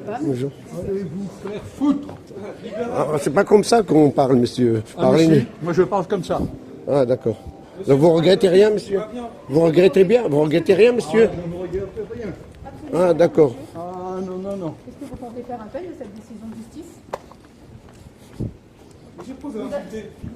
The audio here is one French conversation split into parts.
coupable. Bonjour. Allez vous faire foutre. Ah, c'est pas comme ça qu'on parle, monsieur. Monsieur, moi je parle comme ça. Ah, d'accord. Donc vous regrettez rien, monsieur? Vous regrettez bien? Vous regrettez rien, monsieur? Je ne regrette rien. Ah, d'accord. Ah non, non, non. Est-ce que vous comptez faire appel de cette décision de justice?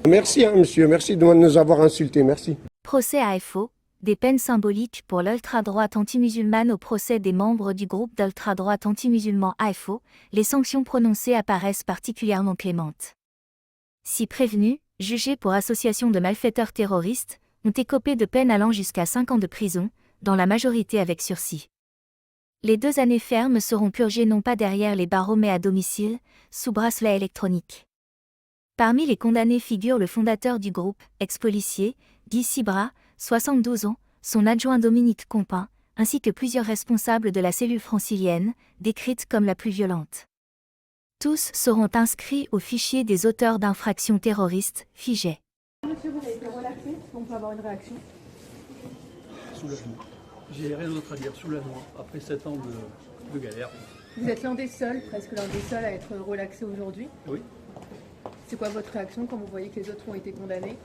Merci, hein, monsieur. Merci de nous avoir insultés. Merci. Procès AFO, des peines symboliques pour l'ultra-droite anti-musulmane au procès des membres du groupe d'ultra-droite anti-musulman AFO, les sanctions prononcées apparaissent particulièrement clémentes. 6 prévenus, jugés pour association de malfaiteurs terroristes, ont écopé de peines allant jusqu'à 5 ans de prison, dans la majorité avec sursis. Les 2 années fermes seront purgées non pas derrière les barreaux mais à domicile, sous bracelet électronique. Parmi les condamnés figure le fondateur du groupe, ex-policier, Guy Sibra, 72 ans, son adjoint Dominique Compin, ainsi que plusieurs responsables de la cellule francilienne, décrite comme la plus violente. Tous seront inscrits au fichier des auteurs d'infractions terroristes, FIGE. Monsieur, vous avez été relaxé. Est-ce qu'on peut avoir une réaction? Soulagement. J'ai rien d'autre à dire, soulagement, après 7 ans de galère. Vous êtes l'un des seuls, presque l'un des seuls à être relaxé aujourd'hui. Oui, C'est quoi votre réaction quand vous voyez que les autres ont été condamnés?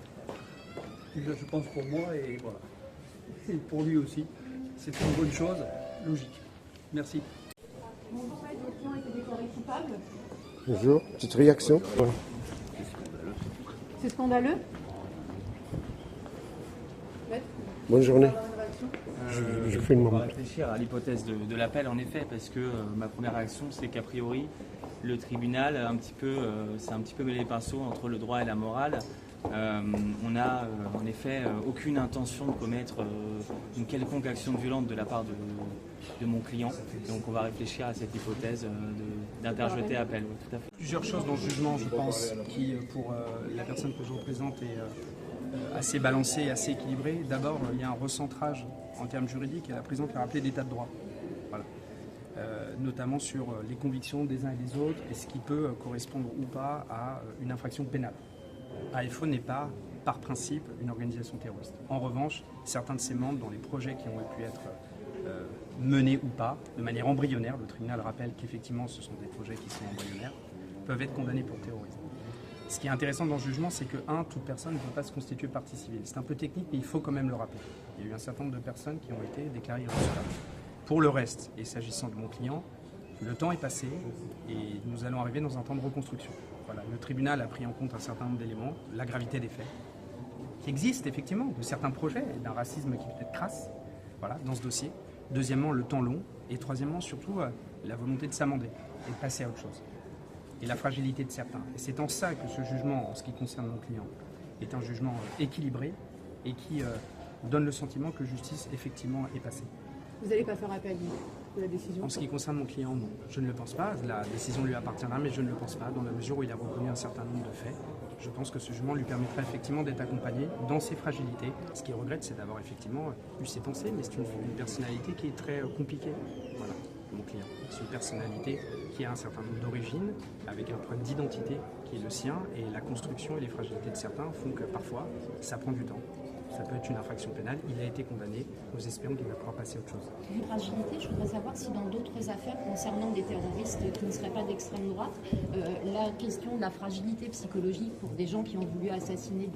je pense pour moi et voilà. Et pour lui aussi. C'est une bonne chose, logique. Merci. Bon, en fait, votre client a été déclaré coupable. Bonjour. Petite réaction. Ouais. C'est scandaleux. Maître, Bonne journée. vous pouvez avoir une réaction? Je fais une On va moment. réfléchir à l'hypothèse de l'appel en effet, parce que ma première réaction c'est qu'a priori le tribunal s'est un petit peu mêlé les pinceaux entre le droit et la morale. On n'a en effet aucune intention de commettre une quelconque action violente de la part de mon client. Donc on va réfléchir à cette hypothèse d'interjeter appel. Oui, tout à fait. Plusieurs choses dans le jugement, je pense, qui pour la personne que je représente est assez balancée et assez équilibrée. D'abord, il y a un recentrage en termes juridiques et la présidente l'a rappelé d'état de droit. Voilà. Notamment sur les convictions des uns et des autres et ce qui peut correspondre ou pas à une infraction pénale. AFO n'est pas, par principe, une organisation terroriste. En revanche, certains de ses membres, dans les projets qui ont pu être menés ou pas, de manière embryonnaire, le tribunal rappelle qu'effectivement ce sont des projets qui sont embryonnaires, peuvent être condamnés pour terrorisme. Ce qui est intéressant dans le jugement, c'est que, toute personne ne peut pas se constituer partie civile. C'est un peu technique, mais il faut quand même le rappeler. Il y a eu un certain nombre de personnes qui ont été déclarées irrecevables. Pour le reste, et s'agissant de mon client, le temps est passé et nous allons arriver dans un temps de reconstruction. Voilà, le tribunal a pris en compte un certain nombre d'éléments, la gravité des faits, qui existent effectivement, de certains projets, et d'un racisme qui peut être crasse, voilà, dans ce dossier. Deuxièmement, le temps long. Et troisièmement, surtout, la volonté de s'amender et de passer à autre chose. Et la fragilité de certains. Et c'est en ça que ce jugement, en ce qui concerne mon client, est un jugement équilibré et qui donne le sentiment que justice, effectivement, est passée. Vous n'allez pas faire appel de la décision? En ce qui concerne mon client, non. Je ne le pense pas. La décision lui appartiendra, mais je ne le pense pas, dans la mesure où il a reconnu un certain nombre de faits. Je pense que ce jugement lui permettra effectivement d'être accompagné dans ses fragilités. Ce qu'il regrette, c'est d'avoir effectivement eu ses pensées, mais c'est une personnalité qui est très compliquée. Voilà, mon client. C'est une personnalité qui a un certain nombre d'origines, avec un point d'identité qui est le sien, et la construction et les fragilités de certains font que parfois, ça prend du temps. Ça peut être une infraction pénale, il a été condamné, nous espérons qu'il va pouvoir passer à autre chose. Une fragilité, je voudrais savoir si dans d'autres affaires concernant des terroristes qui ne seraient pas d'extrême droite, la question de la fragilité psychologique pour des gens qui ont voulu assassiner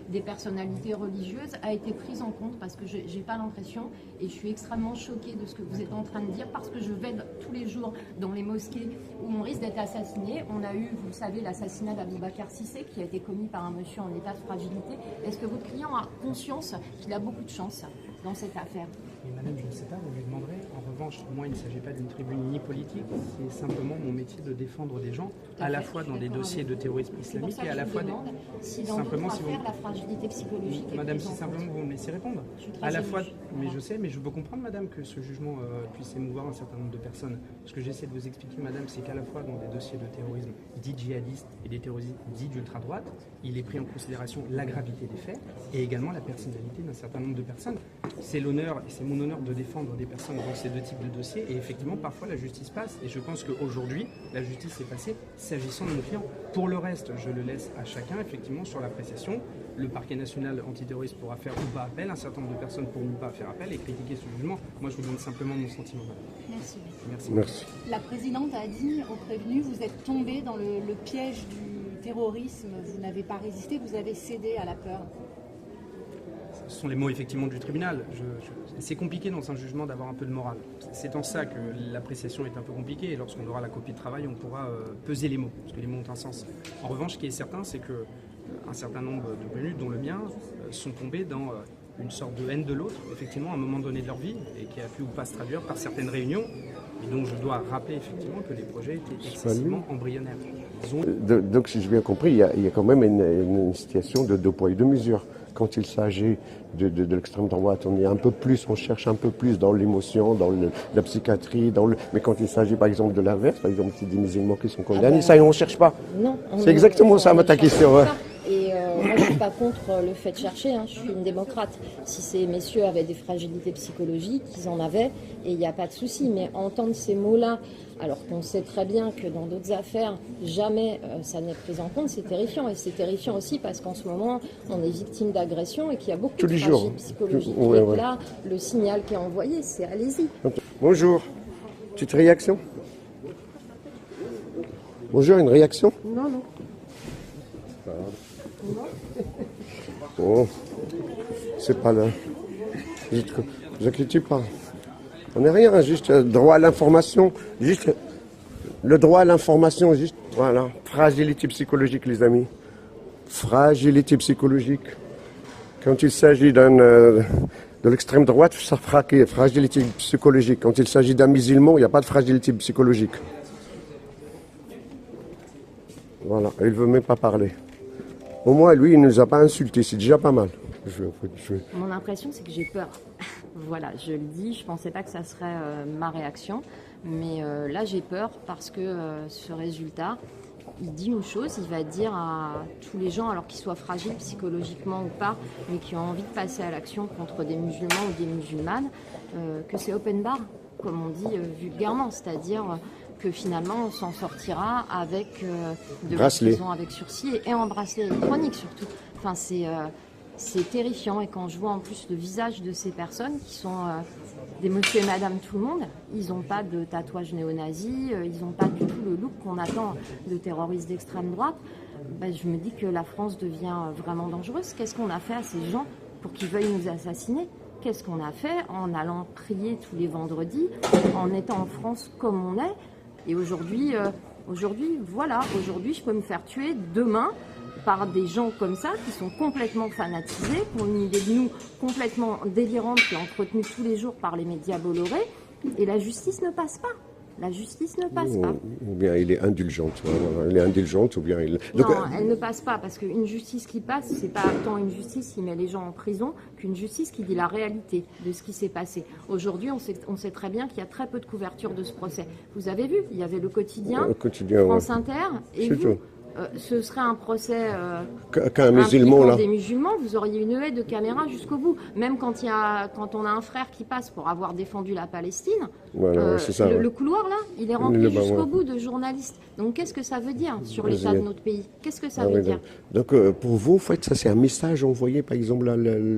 des personnalités religieuses a été prise en compte, parce que je n'ai pas l'impression, et je suis extrêmement choquée de ce que vous êtes en train de dire, parce que je vais tous les jours dans les mosquées où on risque d'être assassiné. On a eu, vous le savez, l'assassinat d'Aboubacar Cissé qui a été commis par un monsieur en état de fragilité. Est-ce que votre client a conscience qu'il a beaucoup de chance dans cette affaire? Mais madame, je ne sais pas, vous lui demanderez. En revanche, moi, il ne s'agit pas d'une tribune ni politique, c'est simplement mon métier de défendre des gens, à la fois dans des dossiers de terrorisme islamique et à la fois si dans d'autres affaires, la fragilité psychologique est madame, prise si en compte. simplement vous me laissez répondre. À la fois, mais je sais, mais je peux comprendre, madame, que ce jugement puisse émouvoir un certain nombre de personnes. Ce que j'essaie de vous expliquer, madame, c'est qu'à la fois dans des dossiers de terrorisme dits djihadistes et des terroristes dits d'ultra-droite, il est pris en considération la gravité des faits et également la personnalité d'un certain nombre de personnes. C'est l'honneur et c'est mon honneur de défendre des personnes dans ces deux types de dossiers, et effectivement parfois la justice passe, et je pense qu'aujourd'hui la justice est passée s'agissant de mon client. Pour le reste, je le laisse à chacun effectivement sur l'appréciation. Le parquet national antiterroriste pourra faire ou pas appel, un certain nombre de personnes pourront pas faire appel et critiquer ce jugement. Moi je vous donne simplement mon sentiment. Merci. Merci. La présidente a dit aux prévenus, vous êtes tombés dans le piège du terrorisme, vous n'avez pas résisté, vous avez cédé à la peur. Ce sont les mots effectivement du tribunal. C'est compliqué dans un jugement d'avoir un peu de morale. C'est en ça que l'appréciation est un peu compliquée et lorsqu'on aura la copie de travail, on pourra peser les mots, parce que les mots ont un sens. En revanche, ce qui est certain, c'est qu'un certain nombre de prévenus, dont le mien, sont tombés dans une sorte de haine de l'autre, effectivement, à un moment donné de leur vie, et qui a pu ou pas se traduire par certaines réunions, et donc je dois rappeler effectivement que les projets étaient excessivement embryonnaires. Donc, si j'ai bien compris, il y a quand même une situation de 2 poids et 2 mesures. Quand il s'agit de l'extrême droite, on cherche un peu plus dans l'émotion, dans la psychiatrie, mais quand il s'agit par exemple de l'inverse, par exemple des musulmans qui sont condamnés, ça on ne cherche pas. Non. C'est exactement ça ta question. Ouais. Et moi je ne suis pas contre le fait de chercher, je suis une démocrate. Si ces messieurs avaient des fragilités psychologiques, ils en avaient, et il n'y a pas de souci. Mais entendre ces mots-là, alors qu'on sait très bien que dans d'autres affaires, jamais ça n'est pris en compte, c'est terrifiant. Et c'est terrifiant aussi parce qu'en ce moment, on est victime d'agressions et qu'il y a beaucoup de fragilités psychologiques. Et là, le signal qui est envoyé, c'est allez-y. Bonjour. Petite réaction? Bonjour, une réaction? Non. Oh, c'est pas là. Ne vous inquiétez pas. On n'est rien, juste droit à l'information. Juste le droit à l'information, juste voilà. Fragilité psychologique, les amis. Fragilité psychologique. Quand il s'agit de l'extrême droite, ça frappe fragilité psychologique. Quand il s'agit d'un musulman, il n'y a pas de fragilité psychologique. Voilà, il ne veut même pas parler. Au moins, lui, il ne nous a pas insultés, c'est déjà pas mal. Mon impression, c'est que j'ai peur. Voilà, je le dis, je ne pensais pas que ça serait ma réaction. Mais là, j'ai peur parce que ce résultat, il dit une chose, il va dire à tous les gens, alors qu'ils soient fragiles psychologiquement ou pas, mais qui ont envie de passer à l'action contre des musulmans ou des musulmanes, que c'est open bar, comme on dit vulgairement, c'est-à-dire que finalement on s'en sortira avec de la prison avec sursis et en bracelet électronique surtout. Enfin, c'est terrifiant, et quand je vois en plus le visage de ces personnes qui sont des monsieur et madame tout le monde, ils n'ont pas de tatouage néo-nazi, ils n'ont pas du tout le look qu'on attend de terroristes d'extrême droite. Je me dis que la France devient vraiment dangereuse. Qu'est-ce qu'on a fait à ces gens pour qu'ils veuillent nous assassiner ? Qu'est-ce qu'on a fait en allant prier tous les vendredis, en étant en France comme on est ? Et aujourd'hui, je peux me faire tuer demain par des gens comme ça, qui sont complètement fanatisés, qui ont une idée de nous complètement délirante, qui est entretenue tous les jours par les médias Bolloré, et la justice ne passe pas. La justice ne passe pas. Ou bien il est indulgente. Elle est indulgente ou bien il... Non, elle ne passe pas, parce qu'une justice qui passe, c'est pas tant une justice qui met les gens en prison qu'une justice qui dit la réalité de ce qui s'est passé. Aujourd'hui, on sait très bien qu'il y a très peu de couverture de ce procès. Vous avez vu, il y avait le quotidien France Inter, et vous, ce serait un procès qu'un musulman là. Des musulmans, vous auriez une haie de caméras jusqu'au bout. Même quand on a un frère qui passe pour avoir défendu la Palestine, le couloir là, il est rempli jusqu'au bout de journalistes. Donc qu'est-ce que ça veut dire sur l'état de notre pays? Qu'est-ce que ça veut dire? Donc pour vous, en fait, ça c'est un message envoyé, par exemple,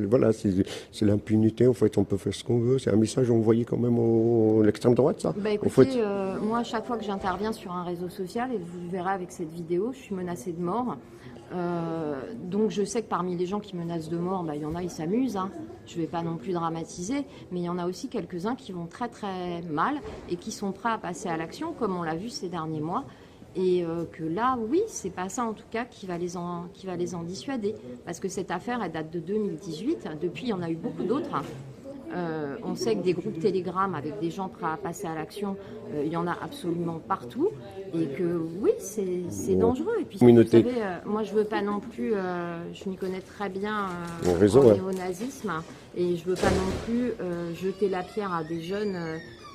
voilà, c'est l'impunité, en fait, on peut faire ce qu'on veut. C'est un message envoyé quand même à l'extrême droite, ça? Écoutez, moi, à chaque fois que j'interviens sur un réseau social, et vous le verrez avec cette vidéo, je suis menacée de mort. Donc je sais que parmi les gens qui menacent de mort, il y en a, ils s'amusent, je ne vais pas non plus dramatiser, mais il y en a aussi quelques-uns qui vont très très mal et qui sont prêts à passer à l'action, comme on l'a vu ces derniers mois, et que là, oui, c'est pas ça en tout cas qui va les en dissuader, parce que cette affaire, elle date de 2018, depuis il y en a eu beaucoup d'autres. On sait que des groupes Telegram avec des gens prêts à passer à l'action, il y en a absolument partout, et que oui, c'est dangereux. Et puis, vous savez, moi je veux pas non plus, je m'y connais très bien en néonazisme, et je veux pas non plus jeter la pierre à des jeunes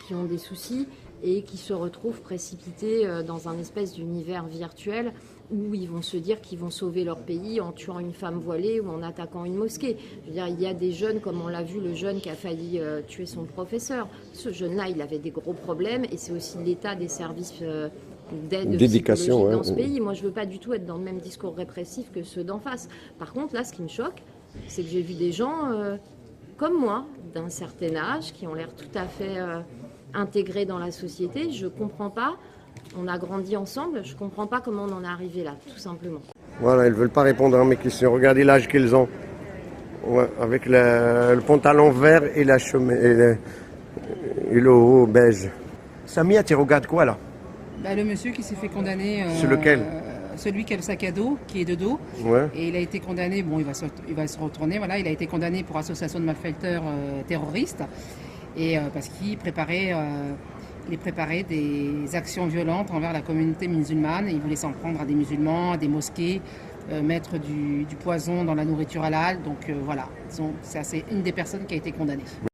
qui ont des soucis et qui se retrouvent précipités dans un espèce d'univers virtuel où ils vont se dire qu'ils vont sauver leur pays en tuant une femme voilée ou en attaquant une mosquée. Je veux dire, il y a des jeunes, comme on l'a vu, le jeune qui a failli tuer son professeur. Ce jeune-là, il avait des gros problèmes, et c'est aussi l'état des services d'aide psychologique dans ce pays. Moi, je ne veux pas du tout être dans le même discours répressif que ceux d'en face. Par contre, là, ce qui me choque, c'est que j'ai vu des gens comme moi, d'un certain âge, qui ont l'air tout à fait intégré dans la société. Je comprends pas. On a grandi ensemble. Je comprends pas comment on en est arrivé là, tout simplement. Voilà, ils veulent pas répondre à mes questions. Regardez l'âge qu'ils ont. Ouais, avec le pantalon vert et la chemise et le haut beige. Samia, tu regardes quoi là? Le monsieur qui s'est fait condamner. C'est lequel? Celui qui a le sac à dos, qui est de dos. Ouais. Et il a été condamné, bon, il va se retourner, voilà, il a été condamné pour association de malfaiteurs terroristes. Et parce qu'il préparait, des actions violentes envers la communauté musulmane. Il voulait s'en prendre à des musulmans, à des mosquées, mettre du poison dans la nourriture halal. Donc voilà, c'est une des personnes qui a été condamnée.